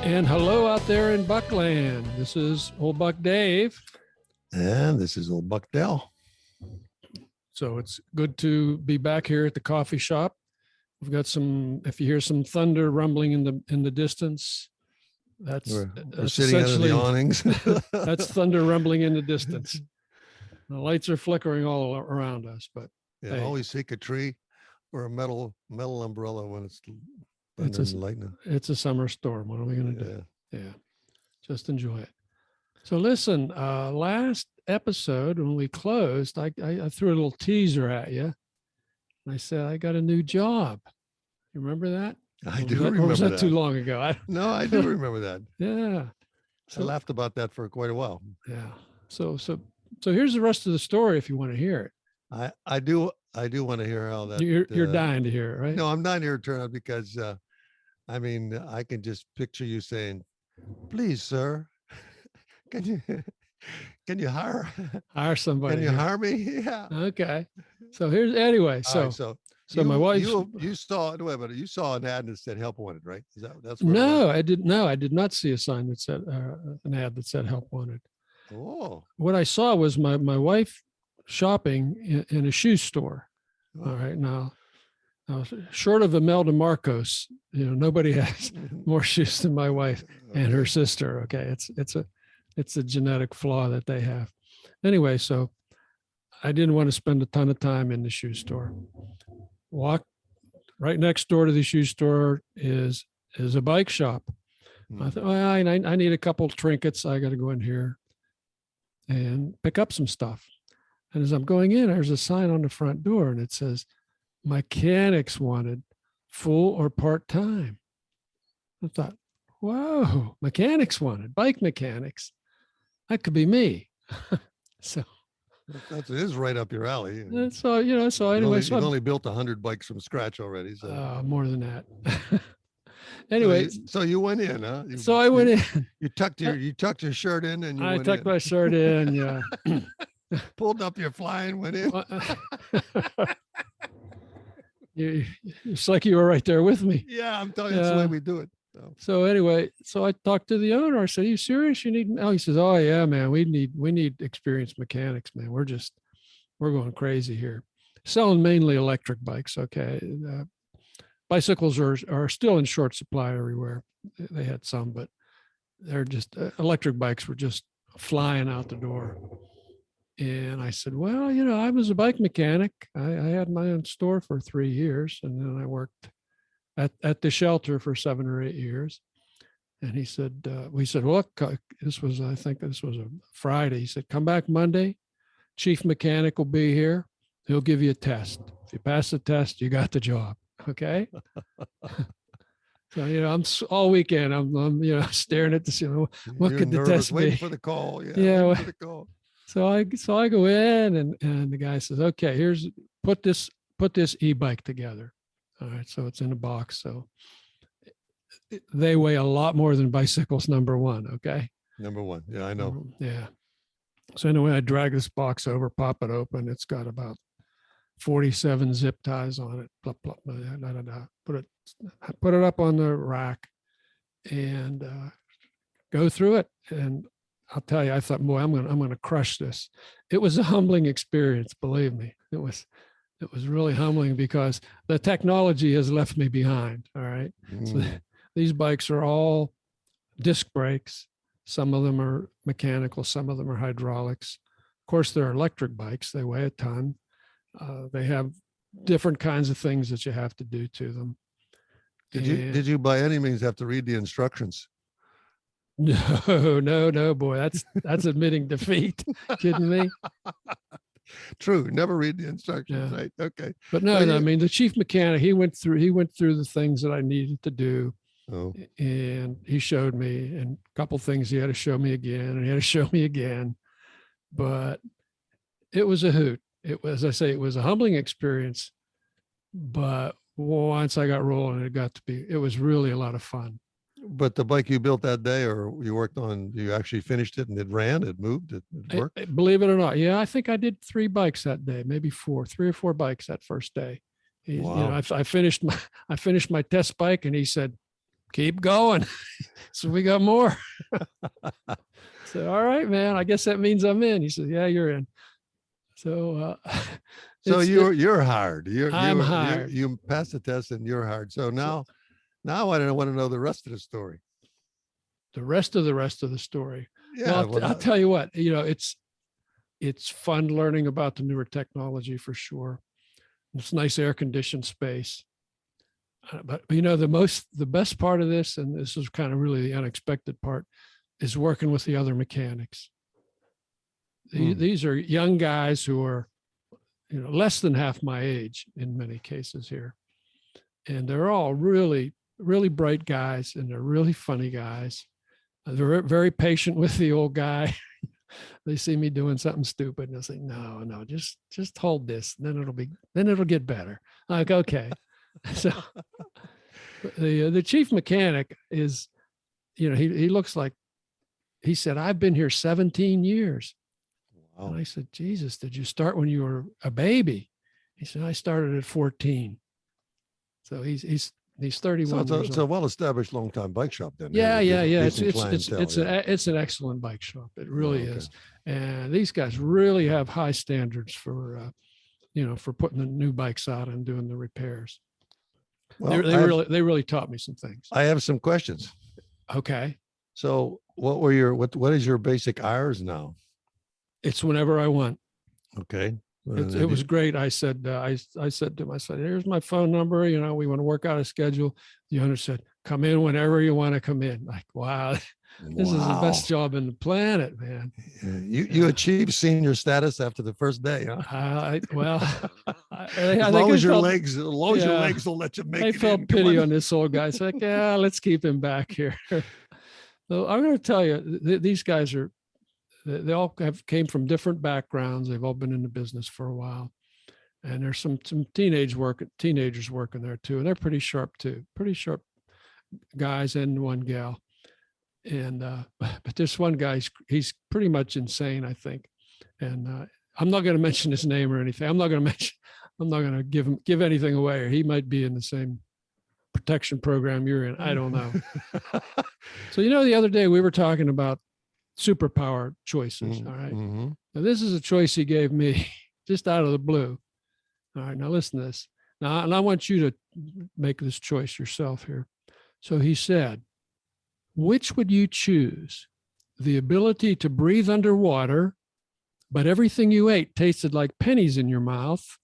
And hello out there in Buckland. This is Old Buck Dave. And this is Old Buck Dell. So it's good to be back here at the coffee shop. We've got some, if you hear some thunder rumbling in the distance, We're that's sitting under the awnings. That's thunder rumbling in the distance. The lights are flickering all around us, but yeah, hey. Always seek a tree or a metal umbrella when it's thunder and lightning. It's a summer storm. What are we going to do? Yeah, just enjoy it. So listen, last episode when we closed, I threw a little teaser at you. I said, I got a new job. You remember that? I do remember that. Or was that too long ago? No, I do remember that. Yeah. So, I laughed about that for quite a while. Yeah. So here's the rest of the story if you want to hear it. I do want to hear how that. You're dying to hear it, right? No, I'm dying to hear it turn out because, I mean, I can just picture you saying, "Please, sir, can you hire somebody? Can you hire me?" Yeah. Okay. So here's anyway. So my wife. You saw you saw an ad that said help wanted, right? That's no, I did not see a sign that said an ad that said help wanted. Oh. What I saw was my wife shopping in a shoe store. Oh. All right, now short of Imelda Marcos, nobody has more shoes than my wife and her sister. Okay, it's a genetic flaw that they have. Anyway, so I didn't want to spend a ton of time in the shoe store. Walk right next door to the shoe store is a bike shop. Mm-hmm. I thought, well, I need a couple trinkets. I got to go in here and pick up some stuff. And as I'm going in, there's a sign on the front door and it says, mechanics wanted, full or part-time. I thought, whoa, mechanics wanted, bike mechanics. That could be me. So it is right up your alley. So anyway, you've only built 100 bikes from scratch already. So more than that. Anyway, so you went in, huh? I went in. You tucked your shirt in, and I tucked my shirt in. Yeah. Pulled up your fly and went in. It's like you were right there with me. Yeah, I'm telling you, that's the way we do it. So anyway, so I talked to the owner. I said, "Are you serious? You need?" Oh, he says, "Oh yeah, man. We need experienced mechanics, man. We're going crazy here. Selling mainly electric bikes. Okay, bicycles are still in short supply everywhere. They had some, but they're just electric bikes were just flying out the door." And I said, "Well, I was a bike mechanic. I had my own store for 3 years, and then I worked at the shelter for 7 or 8 years." And he said, we said, well, I think this was a Friday. He said, "Come back Monday. Chief mechanic will be here. He'll give you a test. If you pass the test, you got the job." Okay. So, I'm all weekend. I'm staring at the ceiling. What could the test be? Waiting for the call. Yeah. For the call. So I go in and the guy says, "Okay, put this e-bike together." All right, so it's in a box. So they weigh a lot more than bicycles, number one. Okay. Number one. Yeah, I know. Yeah. So anyway, I drag this box over, pop it open. It's got about 47 zip ties on it. Plop, plop, put it up on the rack and go through it. And I'll tell you, I thought, boy, I'm going to crush this. It was a humbling experience. Believe me, it was really humbling because the technology has left me behind. All right. So these bikes are all disc brakes. Some of them are mechanical. Some of them are hydraulics. Of course, they're electric bikes. They weigh a ton. They have different kinds of things that you have to do to them. Did you by any means have to read the instructions? No, boy, that's admitting defeat. Kidding me? True. Never read the instructions, right? Okay. But no, I mean, the chief mechanic, he went through the things that I needed to do. Oh. And he showed me, and a couple things he had to show me again, and he had to show me again. But it was a hoot. It was, as I say, it was a humbling experience. But once I got rolling, it was really a lot of fun. But the bike you built that day, or you worked on, you actually finished it and it ran, it moved, it worked? Believe it or not. Yeah, I think I did 3 bikes that day, maybe 3 or 4 bikes that first day. Wow. I finished my test bike and he said, keep going. So we got more. So, all right, man, I guess that means I'm in. He said, yeah, you're in. So, So you're hired. I'm hired. You passed the test and you're hired. So now I want to know the rest of the story. The rest of the story. Yeah. Well, I'll tell you what, it's fun learning about the newer technology for sure. It's nice air conditioned space. But the best part of this, and this is kind of really the unexpected part, is working with the other mechanics. These are young guys who are, less than half my age in many cases here. And they're all really, really bright guys, and they're really funny guys. They're very patient with the old guy. They see me doing something stupid and they'll say, no, just hold this. And then it'll get better. I'm like, okay. So the chief mechanic is, he looks like, he said, I've been here 17 years. Wow. And I said, Jesus, did you start when you were a baby? He said, I started at 14. So he's 31. So it's a well-established long-time bike shop then. Yeah. It's an excellent bike shop. It really is. And these guys really have high standards for, for putting the new bikes out and doing the repairs. Well, they really taught me some things. I have some questions. Okay. So what is your basic hours now? It's whenever I want. Okay. It was great. I said to him, I said, here's my phone number. We want to work out a schedule. The owner said, come in whenever you want to come in. Like, wow, this is the best job in the planet, man. You achieved senior status after the first day, huh? As long as your legs will let you make it. I felt pity on this old guy. It's like, yeah, let's keep him back here. So I'm going to tell you, these guys they all came from different backgrounds. They've all been in the business for a while. And there's some teenagers working there too. And they're pretty sharp too, pretty sharp guys and one gal. And, but this one guy, he's pretty much insane, I think. And I'm not going to mention his name or anything. I'm not going to give anything away, or he might be in the same protection program you're in. I don't know. So, the other day we were talking about superpower choices. All right. Mm-hmm. Now this is a choice he gave me just out of the blue. All right. Now listen to this. Now, and I want you to make this choice yourself here. So he said, which would you choose? The ability to breathe underwater, but everything you ate tasted like pennies in your mouth,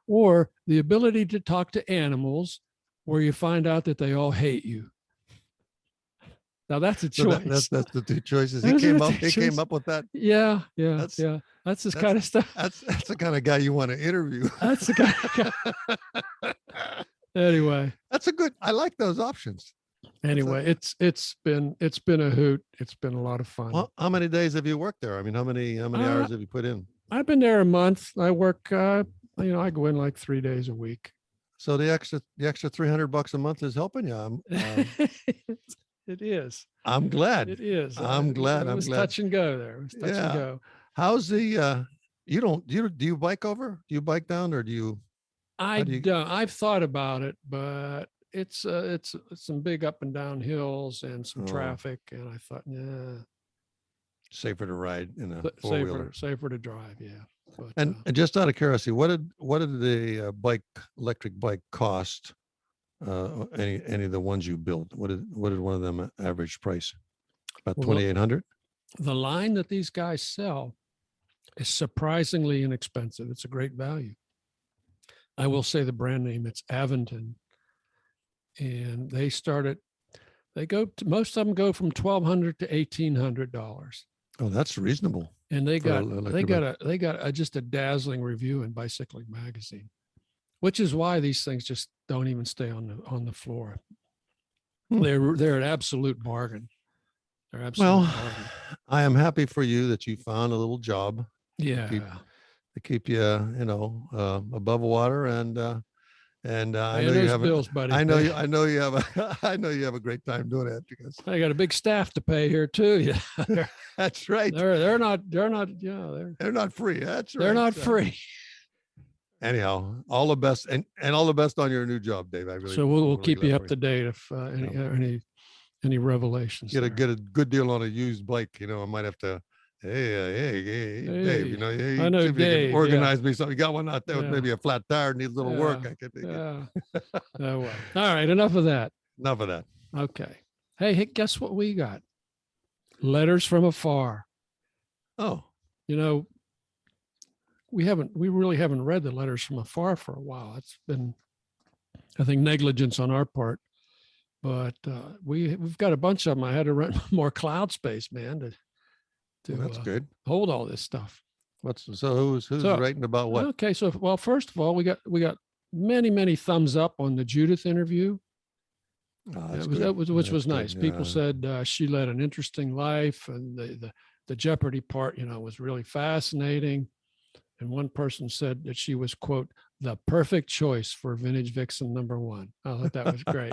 or the ability to talk to animals where you find out that they all hate you? Now that's a choice. That's the two choices. He came up with that. Yeah. That's this kind of stuff. That's the kind of guy you want to interview. That's the kind of guy. Anyway, I like those options. Anyway, it's been a hoot. It's been a lot of fun. Well, how many days have you worked there? I mean, how many hours have you put in? I've been there a month. I work, I go in like 3 days a week. So the extra $300 a month is helping you. It is. I'm glad. It is. I'm glad. It was touch and go there. It was touch and go. How's the, do you bike over? Do you bike down, or do you? I don't. I've thought about it, but it's some big up and down hills and some traffic. And I thought, safer to ride in a four-wheeler. Safer to drive. Yeah. But, and just out of curiosity, what did the electric bike cost? Any of the ones you built? What did one of them average price? About $2,800. The line that these guys sell is surprisingly inexpensive. It's a great value. I will say the brand name. It's Aventon, and most of them go from $1,200 to $1,800. Oh, that's reasonable. And they got just a dazzling review in Bicycling Magazine, which is why these things just don't even stay on the floor. They're an absolute bargain. They're absolute bargain. I am happy for you that you found a little job. Yeah. To keep you, above water, and I know you have bills, buddy. I know you have a great time doing it, because I got a big staff to pay here too. Yeah, that's right. They're not free. That's right. They're not free. anyhow, all the best and all the best on your new job, Dave. I really So we'll really keep you glad up for to date if any revelations. Get a there. get a good deal on a used bike. I might have to. Hey, Dave. Hey, Hey, I know see if you can Dave. Yeah. organize me something. You got one out there with Yeah. maybe a flat tire, needs a little work. Yeah. I could take it. Yeah. Oh well. All right. Enough of that. Enough of that. Okay. Hey, guess what we got? Letters from afar. Oh, We really haven't read the letters from afar for a while. It's been, I think, negligence on our part, but we've got a bunch of them. I had to rent more cloud space, man, to well, that's good. hold all this stuff. Who's writing about what? Okay, so well, first of all, we got many thumbs up on the Judith interview. Which was nice. People said she led an interesting life, and the Jeopardy part, was really fascinating. And one person said that she was, quote, the perfect choice for Vintage Vixen #1. I thought that was great.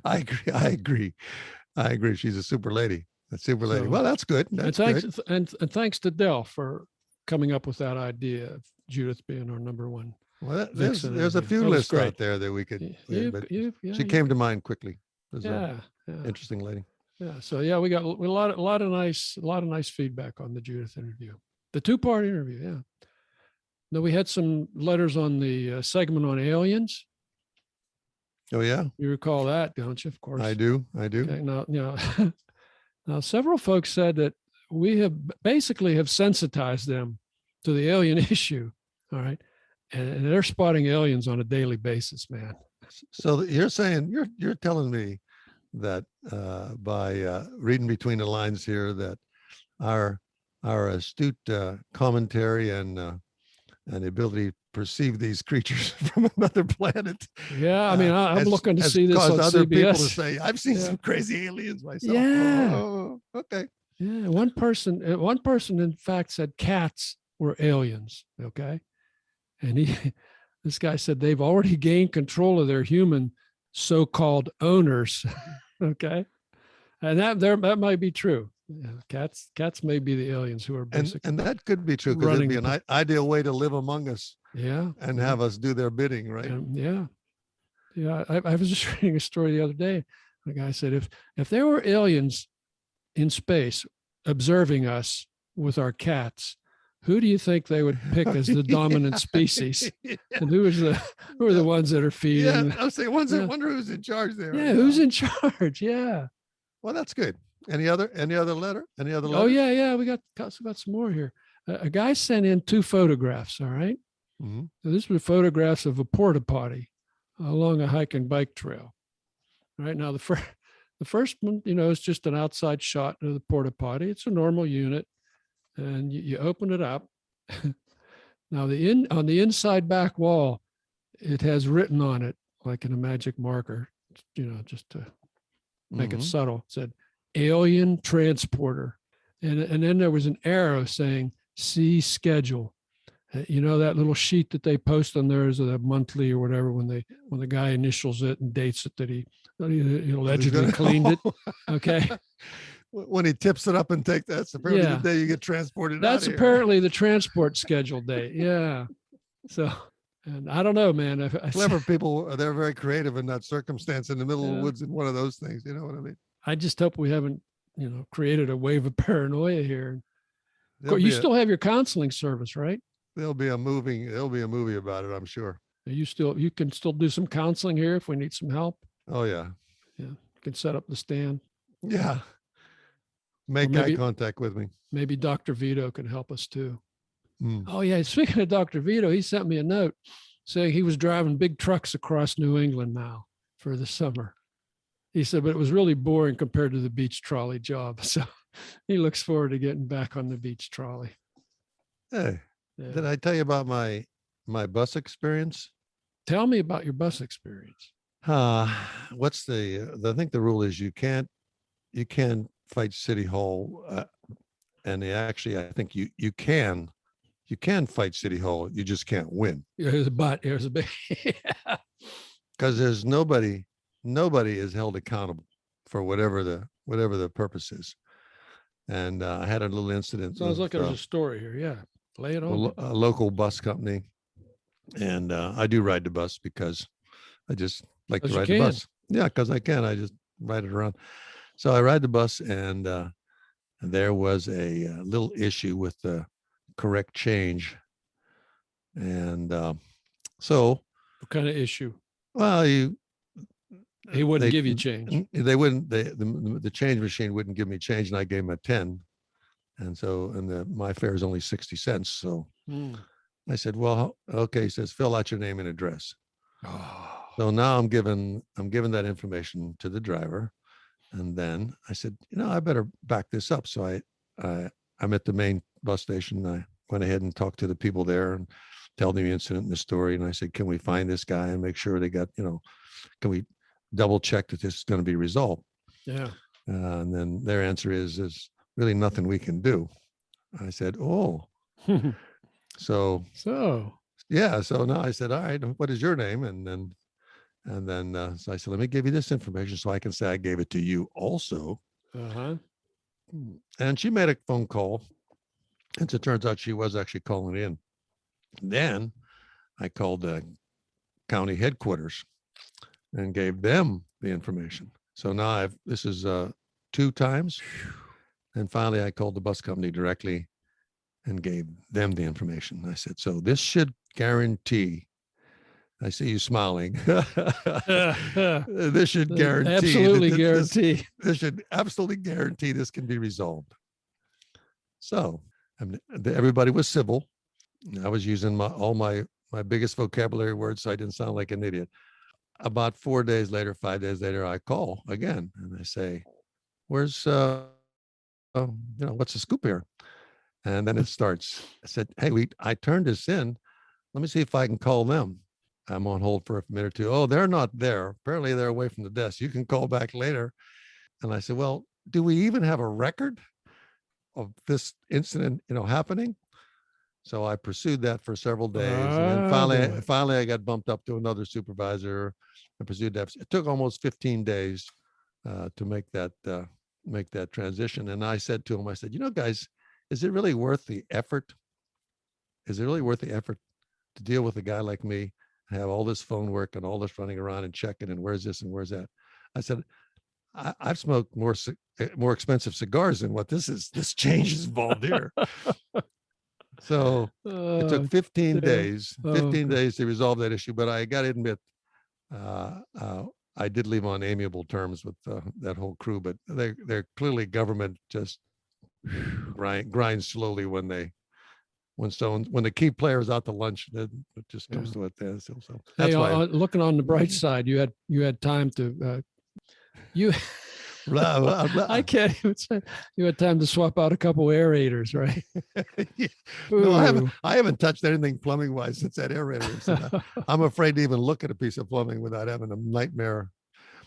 I agree. She's a super lady. A super lady. Well, that's good. That's good. And thanks to Dell for coming up with that idea of Judith being our #1. Well, there's a few lists out there that we could. She came to mind quickly. Interesting lady. Yeah. So yeah, we got a lot of nice feedback on the Judith interview, the 2-part interview. Yeah. Now we had some letters on the segment on aliens. Oh yeah, you recall that, don't you? Of course, I do. Okay, now several folks said that we have sensitized them to the alien issue. All right. And they're spotting aliens on a daily basis, man. So you're saying you're telling me that by reading between the lines here that our astute commentary and the ability to perceive these creatures from another planet. Yeah, I mean, I'm looking to see this on other CBS. People to say, I've seen some crazy aliens myself. Yeah. Oh, okay. Yeah. One person, in fact, said cats were aliens. Okay. And this guy said they've already gained control of their human so-called owners. Okay. And that might be true. Yeah, cats may be the aliens who are basically. And that could be true, because it'd be an ideal way to live among us. Yeah. And have us do their bidding, right? Yeah. Yeah. I was just reading a story the other day. The guy said, if there were aliens in space observing us with our cats, who do you think they would pick as the dominant species? Yeah. And who are the ones that are feeding? Yeah, I was saying, I wonder who's in charge there. Yeah, who's in charge? Yeah. Well, that's good. Any other letter? Oh yeah. We got some more here. A guy sent in 2 photographs. All right. Mm-hmm. So these were photographs of a porta potty along a hike and bike trail. All right. Now the first one, is just an outside shot of the porta potty. It's a normal unit. And you open it up. Now on the inside back wall, it has written on it, like in a magic marker, just to make it subtle. It said alien transporter. And then there was an arrow saying see schedule. That little sheet that they post on there is a monthly or whatever, when the guy initials it and dates it that he allegedly cleaned it. Okay. When he tips it up and that's apparently the day you get transported. That's apparently the transport schedule date. Yeah. So, and I don't know, man. Clever people, they're very creative in that circumstance in the middle of the woods in one of those things. You know what I mean? I just hope we haven't, created a wave of paranoia here. You still have your counseling service, right? There'll be a movie about it, I'm sure. You can still do some counseling here if we need some help. Oh yeah. Yeah. You can set up the stand. Yeah. Make eye contact with me. Maybe Dr. Vito can help us too. Mm. Oh yeah. Speaking of Dr. Vito, he sent me a note saying he was driving big trucks across New England now for the summer. He said, but it was really boring compared to the beach trolley job. So he looks forward to getting back on the beach trolley. Hey, did I tell you about my bus experience? Tell me about your bus experience. What's I think the rule is you can't fight City Hall, and I think you can fight City Hall. You just can't win. There's a big because there's nobody is held accountable for whatever the purpose is. And I had a little incident. Sounds like there's a story here. Yeah, lay it on. A local bus company And I do ride the bus because I just like to 'Cause you ride the can. bus. Yeah, because I can. I just ride it around. So I ride the bus, and there was a little issue with the correct change. And so, What kind of issue? well, He wouldn't they give you change. they wouldn't the change machine wouldn't give me change, and I gave him a 10. And so, my fare is only 60 cents. So Hmm. I said, well, okay. He says, fill out your name and address. Oh. So now I'm giving that information to the driver. And then I said, I better back this up. So I'm at the main bus station. I went ahead and talked to the people there and tell them the incident and the story. And I said, can we find this guy and make sure they got, can we double check that this is going to be resolved? Yeah. And then their answer is really nothing we can do. I said, oh, so yeah. So now I said, all right, what is your name? And then so I said, let me give you this information so I can say I gave it to you also. Uh-huh. And she made a phone call. And so it turns out she was actually calling in. Then I called the county headquarters and gave them the information. So now this is 2 times. And finally, I called the bus company directly and gave them the information. I said, so this should guarantee. I see you smiling. This should guarantee. Absolutely guarantee. This should absolutely guarantee this can be resolved. So everybody was civil. I was using all my biggest vocabulary words, so I didn't sound like an idiot. About 5 days later, I call again and I say, where's, what's the scoop here? And then it starts. I said, hey, I turned this in. Let me see if I can call them. I'm on hold for a minute or two. Oh, they're not there. Apparently they're away from the desk. You can call back later. And I said, well, do we even have a record of this incident, happening? So I pursued that for several days. And then finally I got bumped up to another supervisor and pursued that. It took almost 15 days to make that transition. And I said to him, I said, guys, is it really worth the effort? Is it really worth the effort to deal with a guy like me, have all this phone work and all this running around and checking and where's this and where's that? I said, I've smoked more expensive cigars than what this is. This change is involved here. So it took 15 days, 15 days to resolve that issue. But I got to admit, I did leave on amiable terms with that whole crew. But they're clearly government just grinds slowly when the key player's out to lunch. It just comes to it. So that's hey, why. Looking on the bright side, you had time to Blah, blah, blah. I can't even say you had time to swap out a couple aerators, right? Yeah. No, I haven't touched anything plumbing wise since that aerator. So I'm afraid to even look at a piece of plumbing without having a nightmare.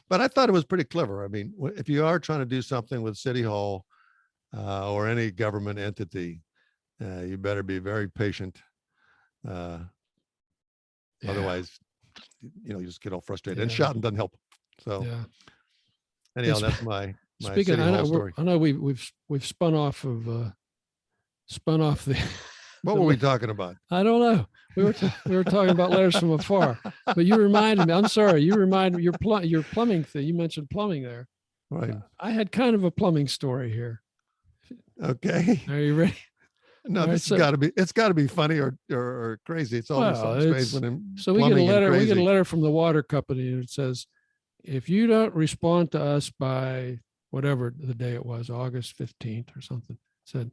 But I thought it was pretty clever. I mean, if you are trying to do something with City Hall or any government entity, you better be very patient. Otherwise, you just get all frustrated. And shouting doesn't help. So anyhow, that's my speaking. City Hall story. I know we've spun off the. What were we talking about? I don't know. We were talking about letters from afar, but you reminded me. I'm sorry. You reminded me your plumbing thing. You mentioned plumbing there. Right. I had kind of a plumbing story here. Okay. Are you ready? No, All this right, it's got to be funny or crazy. It's always strange when so we get a letter. We get a letter from the water company, and it says, if you don't respond to us by whatever the day it was, August 15th or something, it said,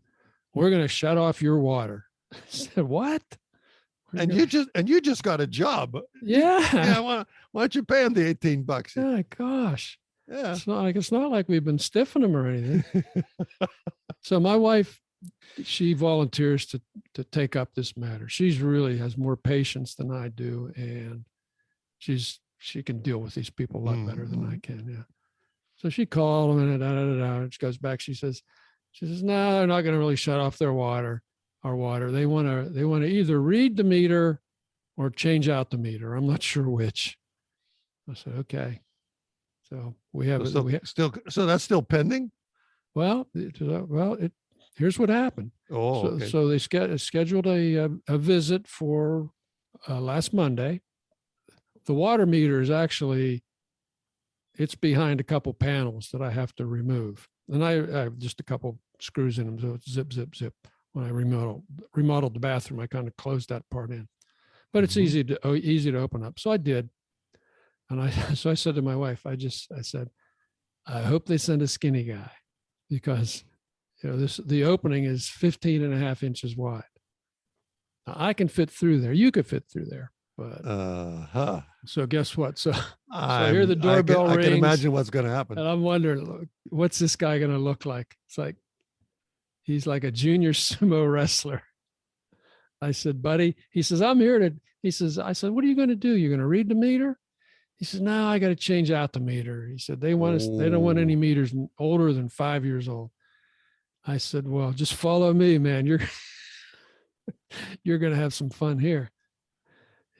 we're going to shut off your water. I said, what? And you just got a job. Yeah. Why don't you pay them the $18? Oh gosh. Yeah. It's not like we've been stiffing them or anything. So my wife, she volunteers to take up this matter. She's really has more patience than I do. And she can deal with these people a lot better than I can. Yeah. So she called them and she goes back. She says, no, they're not going to really shut off our water. They want to either read the meter or change out the meter. I'm not sure which. I said, okay. So we have so that's still pending. Well, here's what happened. Oh, okay. So they scheduled a visit for last Monday. The water meter is actually, it's behind a couple panels that I have to remove. And I have just a couple screws in them. So it's zip, zip, zip. When I remodeled the bathroom, I kind of closed that part in, but it's easy to open up. So I did. And so I said to my wife, I said, I hope they send a skinny guy, because, the opening is 15.5 inches wide. Now, I can fit through there. You could fit through there, but so guess what? So I hear the doorbell rings. I can imagine what's going to happen. And I'm wondering, what's this guy going to look like? It's like, he's like a junior sumo wrestler. I said, buddy, he says, I said, what are you going to do? You're going to read the meter? He says, no, I got to change out the meter. He said, they don't want any meters older than 5 years old. I said, well, just follow me, man. You're going to have some fun here.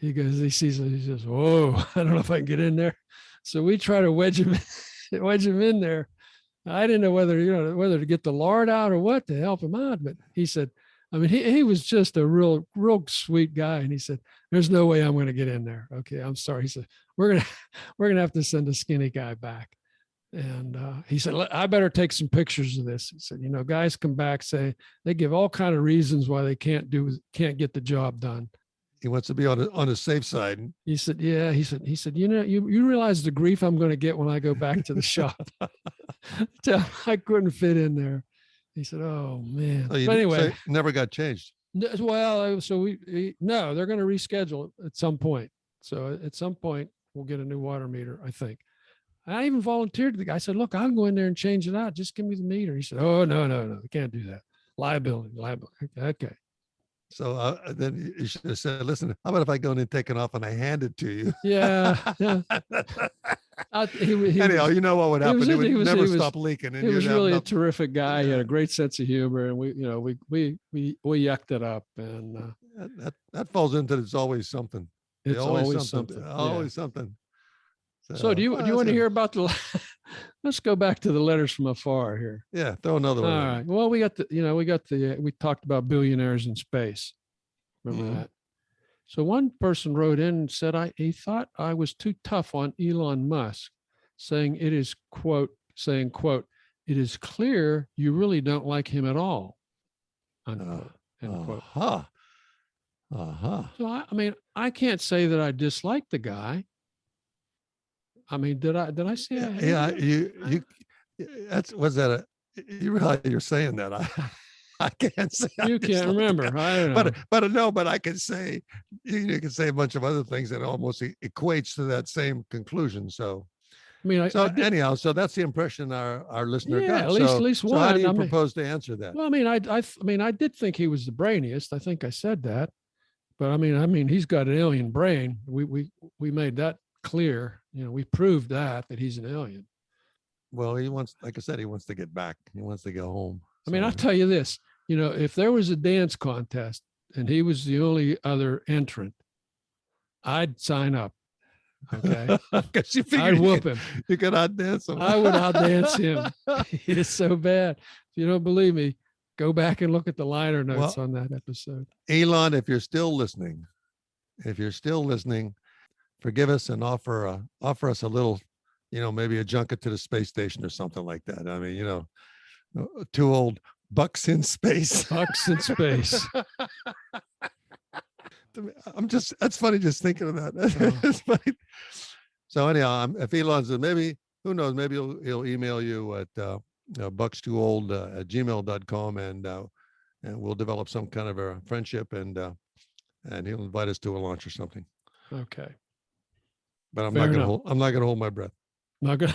He says, whoa, I don't know if I can get in there. So we try to wedge him in there. I didn't know whether to get the lard out or what to help him out. But he said, he was just a real sweet guy. And he said, there's no way I'm going to get in there. Okay, I'm sorry. He said, we're going to have to send a skinny guy back. And he said, I better take some pictures of this. He said, guys come back, say they give all kind of reasons why they can't get the job done. He wants to be on the safe side. He said, yeah. He said, you realize the grief I'm going to get when I go back to the shop. I couldn't fit in there. He said, oh man. Oh, but anyway, so never got changed. Well, so no, they're going to reschedule it at some point. So at some point we'll get a new water meter, I think. I even volunteered to the guy. I said, look, I'll go in there and change it out. Just give me the meter. He said, oh, no, we can't do that. Liability. Okay. So then you should have said, listen, how about if I go in and take it off and I hand it to you? Yeah. Anyhow, you know what would happen? It would never stop leaking. And he was really a terrific guy. He had a great sense of humor, and we yucked it up. And that falls into it's always something. It's always something. Always something. So do you want to hear about let's go back to the letters from afar here. Yeah, throw another one. All right. Well, we talked about billionaires in space. Remember that? So one person wrote in and said he thought I was too tough on Elon Musk, saying it is quote, it is clear you really don't like him at all. Unquote. End quote. So I can't say that I dislike the guy. Did I say? Yeah, you realize you're saying that? I can't say. You can't remember. I don't know. But I can say, you can say a bunch of other things that almost equates to that same conclusion. So, anyhow, so that's the impression our listener got. At least one. So how do you propose to answer that? Well, I did think he was the brainiest. I think I said that, but he's got an alien brain. We made that clear. We proved that he's an alien. Well, he wants, like I said, he wants to get back. He wants to go home. I'll tell you this, if there was a dance contest and he was the only other entrant, I'd sign up. Okay. I'd whoop him. You could outdance him. I would outdance him. He is so bad. If you don't believe me, go back and look at the liner notes on that episode. Elon, if you're still listening, forgive us and offer us a little, maybe a junket to the space station or something like that. Two old bucks in space. Bucks in space. That's funny just thinking of that. It's funny. So anyhow, if Elon's, maybe, who knows, maybe he'll email you at BUCKSTWOOLD at gmail.com and we'll develop some kind of a friendship and he'll invite us to a lunch or something. Okay. But I'm not gonna hold my breath. Not gonna.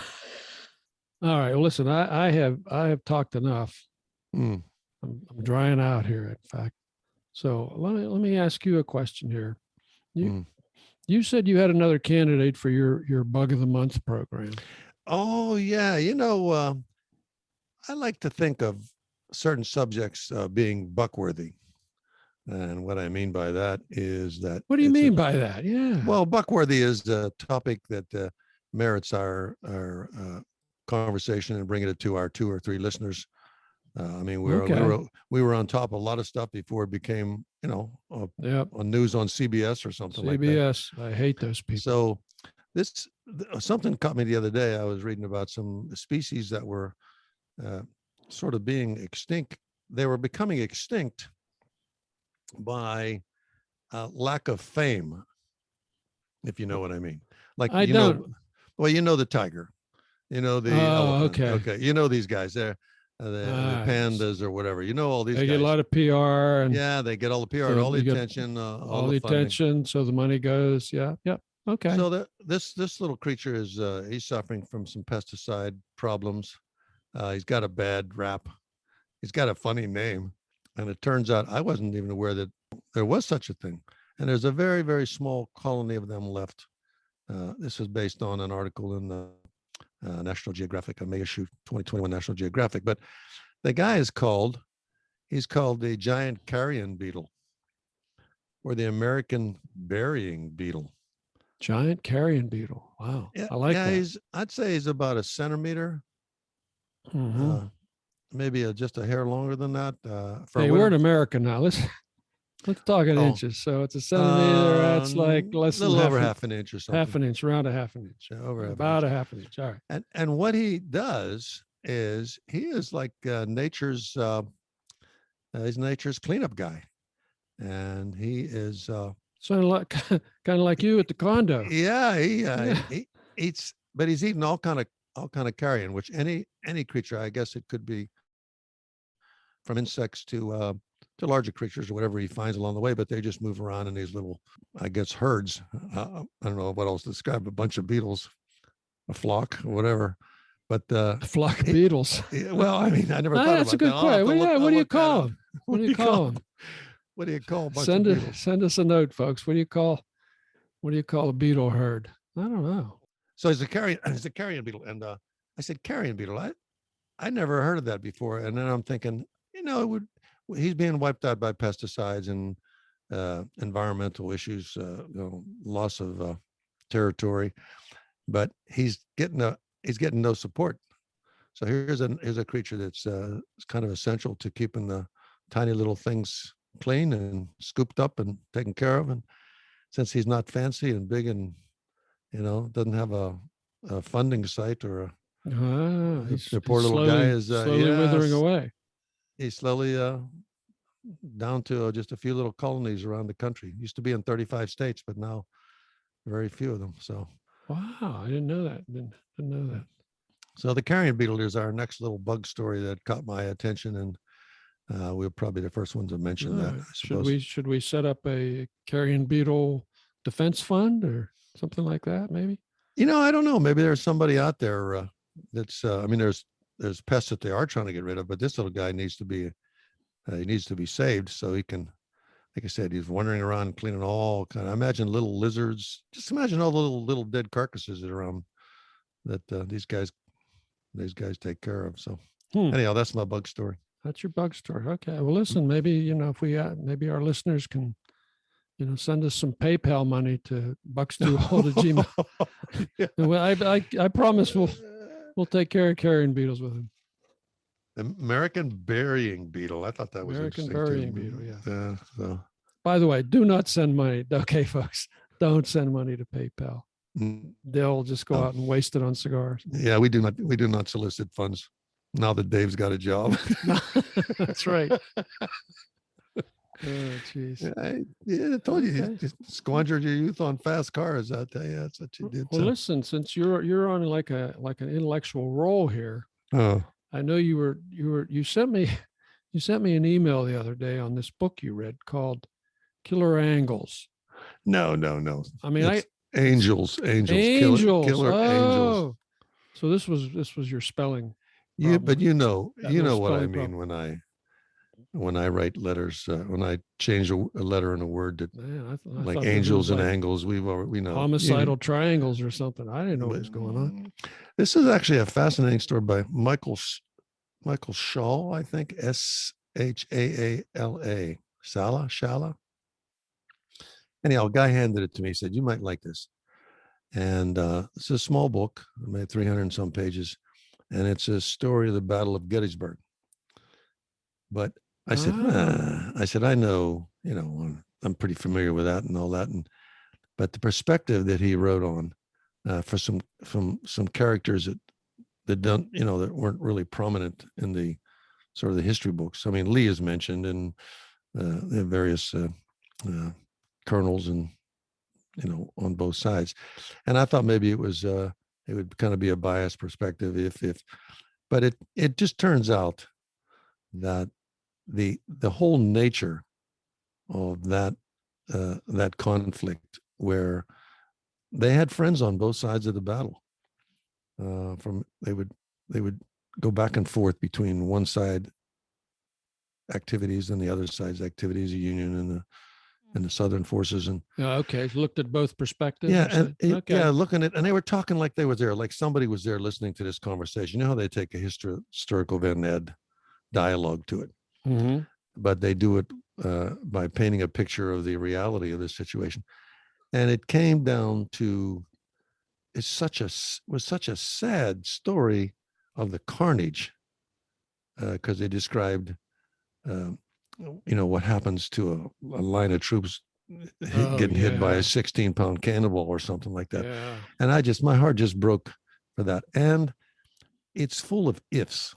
All right. Well, listen, I have talked enough. I'm drying out here, in fact. So let me ask you a question here. You said you had another candidate for your Bug of the Month program. Oh yeah, I like to think of certain subjects being buckworthy. And what I mean by that is that. What do you mean by that? Yeah. Well, buckworthy is a topic that merits our conversation and bringing it to our 2 or 3 listeners I mean, Okay. we were on top of a lot of stuff before it became, Yep. on news on CBS or something like that. CBS. I hate those people. So something caught me the other day. I was reading about some species that were sort of being extinct. They were becoming extinct by lack of fame, if you know what I mean. Like, I don't. well, the tiger, the Oh, elephant. okay. Okay, these guys. They're the S- pandas or whatever. All these They get a guys. lot of PR, and Yeah, they get all the PR, so all the you get attention, all all the the funding. attention, so the money goes. Yeah. Yep. Okay. So this little creature is he's suffering from some pesticide problems. He's got a bad rap. He's got a funny name, and it turns out I wasn't even aware that there was such a thing. And there's a very, very small colony of them left. This is based on an article in the National Geographic, a May issue 2021 National Geographic. But the guy he's called the giant carrion beetle, or the American burying beetle. Giant carrion beetle. Wow. Yeah, I like that. I'd say he's about a centimeter, Hmm. maybe just a hair longer than that. Hey, we're in America now. Let's talk in Oh, inches. So it's a centimeter. That's like a less than little over half an inch or something. half an inch, around a half an inch. Yeah, over half About an inch. a half an inch. All right. And what he does is he is like nature's he's nature's cleanup guy, and he is So like kind of like you at the condo. yeah Yeah. he eats, but he's eating all kind of carrion, which any creature, I guess it could be from insects to larger creatures or whatever he finds along the way, but they just move around in these little, I guess, herds. I don't know what else to describe, a bunch of beetles, a flock, or whatever. But A flock of beetles. well, I mean, I never thought That's a about good that. I'll have question. to What do you look that call up. them? What do you call them? What do you call a bunch of beetles? Send us a note, folks. What do you call a beetle herd? I don't know. So he's a carrion beetle, and I said carrion beetle. I never heard of that before, and then I'm thinking, he's being wiped out by pesticides and environmental issues, loss of territory, but he's getting no support. So here's a creature that's kind of essential to keeping the tiny little things clean and scooped up and taken care of. And since he's not fancy and big and doesn't have a funding site or the poor little guy is slowly withering away. He's slowly down to just a few little colonies around the country. Used to be in 35 states, but now very few of them. So wow, I didn't know that. Didn't know that. So the carrion beetle is our next little bug story that caught my attention, and we're probably the first ones to mention that. I suppose. Should we set up a carrion beetle defense fund or something like that? Maybe. I don't know. Maybe there's somebody out there that's. I mean, there's pests that they are trying to get rid of, but this little guy needs to be saved so he can. Like I said, he's wandering around cleaning all kind of. I imagine little lizards. Just imagine all the little dead carcasses that are around that these guys take care of. So anyhow, that's my bug story. That's your bug story. Okay. Well, listen, maybe if we maybe our listeners can send us some PayPal money to BUCKSTWOOLD@gmail. Yeah. Well, I promise we'll take care of carrion beetles with him. American burying beetle. I thought that was American interesting burying beetle. Yeah. So. By the way, do not send money. Okay, folks, don't send money to PayPal. They'll just go out and waste it on cigars. Yeah, we do not solicit funds. Now that Dave's got a job. That's right. Oh, jeez. I told you, you just squandered your youth on fast cars. I tell you, that's what you did. Well, listen, since you're on like an intellectual roll here. Oh, I know you sent me an email the other day on this book you read called Killer Angles. No. I mean, angels, killer angels. So this was your spelling. Yeah, but you know what I mean problem. when I write letters, when I change a letter in a word that I like angels and angles, we know homicidal triangles or something. I didn't know what was going on. This is actually a fascinating story by Michael Shaw, I think, Shaala. Shala. Anyhow, a guy handed it to me. He said, "You might like this." And it's a small book, maybe 300 and some pages, and it's a story of the Battle of Gettysburg. But I said, I know, I'm pretty familiar with that and all that. But the perspective that he wrote on for some characters that don't, that weren't really prominent in the sort of the history books. I mean, Lee is mentioned and the various colonels and, on both sides. And I thought maybe it would kind of be a biased perspective but it just turns out that the whole nature of that conflict, where they had friends on both sides of the battle, they would go back and forth between one side activities and the other side's activities, the Union and the Southern forces. And okay, looked at both perspectives. Looking at, and they were talking like they were there, like somebody was there listening to this conversation. You know how they take a historical Van Ed dialogue to it, mm-hmm. but they do it by painting a picture of the reality of the situation. And it came down to, was such a sad story of the carnage, because they described, what happens to a line of troops getting hit by a 16-pound cannonball or something like that. Yeah. And my heart just broke for that. And it's full of ifs.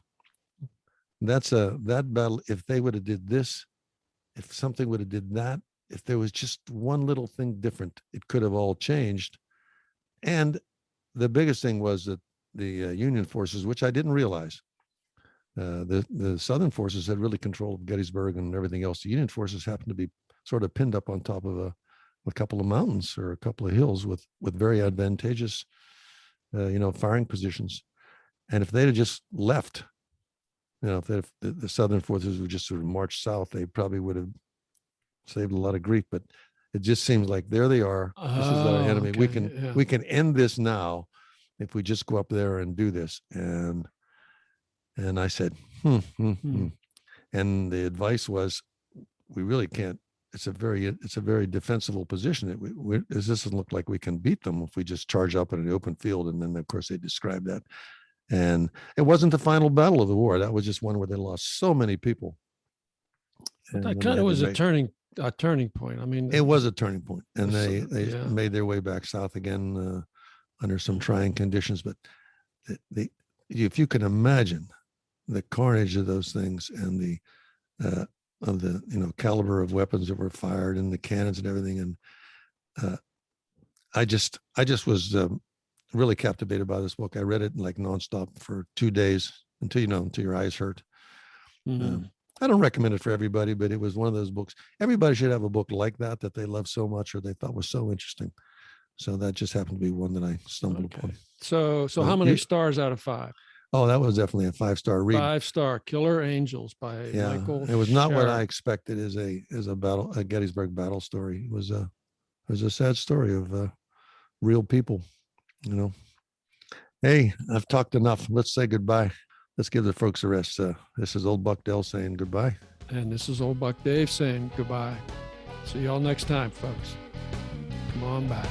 That battle, if they would have did this, if something would have did that, if there was just one little thing different, it could have all changed. And the biggest thing was that the Union forces, which I didn't realize, the Southern forces had really control of Gettysburg and everything else. The Union forces happened to be sort of pinned up on top of a couple of mountains or a couple of hills with very advantageous, firing positions. And if they'd have just left, if the Southern forces would just sort of march south, they probably would have saved a lot of grief. But it just seems like there they are. This is our enemy. Okay. We can end this now if we just go up there and do this. And I said, And the advice was, we really can't. It's a very defensible position. It doesn't look like we can beat them if we just charge up in an open field. And then, of course, they described that. And it wasn't the final battle of the war. That was just one where they lost so many people. That kind of was a turning point. I mean, it was a turning point, and they made their way back south again under some trying conditions. But if you can imagine the carnage of those things and the caliber of weapons that were fired and the cannons and everything, and I just was really captivated by this book. I read it like nonstop for 2 days until your eyes hurt. Mm-hmm. I don't recommend it for everybody, but it was one of those books. Everybody should have a book like that they love so much or they thought was so interesting. So that just happened to be one that I stumbled upon. So how many stars out of 5? Oh, that was definitely a 5-star read. 5-star Killer Angels by Michael. It was not what I expected as a Gettysburg battle story. It was a sad story of real people. Hey, I've talked enough. Let's say goodbye. Let's give the folks a rest. This is Old Buck Dell saying goodbye. And this is Old Buck Dave saying goodbye. See y'all next time, folks. Come on back.